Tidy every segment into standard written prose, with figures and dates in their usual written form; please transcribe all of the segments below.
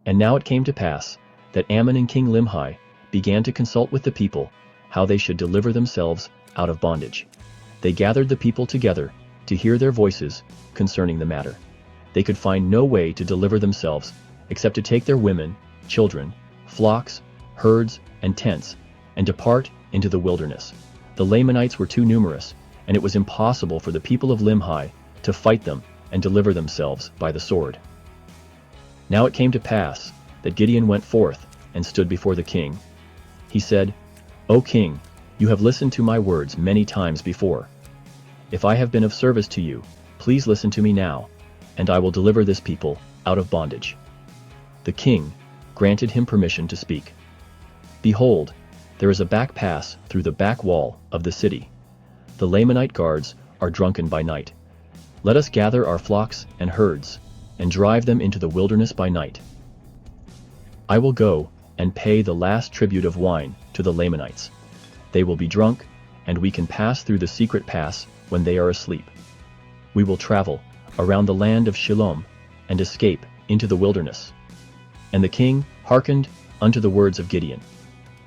And now it came to pass that Ammon and King Limhi began to consult with the people how they should deliver themselves out of bondage. They gathered the people together to hear their voices concerning the matter. They could find no way to deliver themselves except to take their women, children, flocks, herds, and tents, and depart into the wilderness. The Lamanites were too numerous, and it was impossible for the people of Limhi to fight them and deliver themselves by the sword. Now it came to pass that Gideon went forth and stood before the king. He said, "O king, you have listened to my words many times before. If I have been of service to you, please listen to me now, and I will deliver this people out of bondage." The king granted him permission to speak. "Behold, there is a back pass through the back wall of the city. The Lamanite guards are drunken by night. Let us gather our flocks and herds, and drive them into the wilderness by night. I will go and pay the last tribute of wine to the Lamanites. They will be drunk, and we can pass through the secret pass when they are asleep. We will travel around the land of Shilom, and escape into the wilderness." And the king hearkened unto the words of Gideon.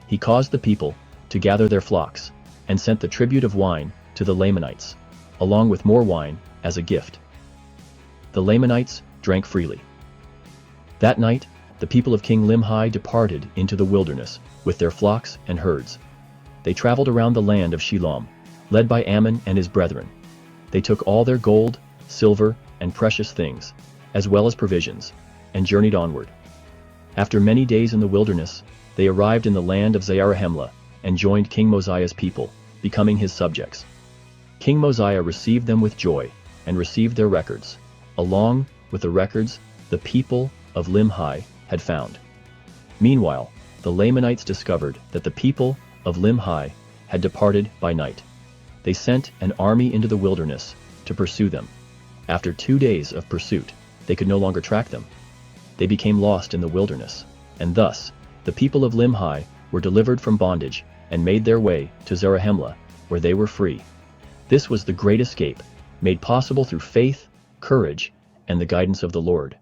He caused the people to gather their flocks, and sent the tribute of wine to the Lamanites, along with more wine as a gift. The Lamanites drank freely. That night the people of King Limhi departed into the wilderness with their flocks and herds. They traveled around the land of Shilom, led by Ammon and his brethren. They took all their gold, silver, and precious things, as well as provisions, and journeyed onward. After many days in the wilderness, they arrived in the land of Zarahemla, and joined King Mosiah's people, becoming his subjects. King Mosiah received them with joy, and received their records. Along with the records the people of Limhi had found. Meanwhile, the Lamanites discovered that the people of Limhi had departed by night. They sent an army into the wilderness to pursue them. After 2 days of pursuit, they could no longer track them. They became lost in the wilderness, and thus the people of Limhi were delivered from bondage and made their way to Zarahemla, where they were free. This was the great escape, made possible through faith, courage, and the guidance of the Lord.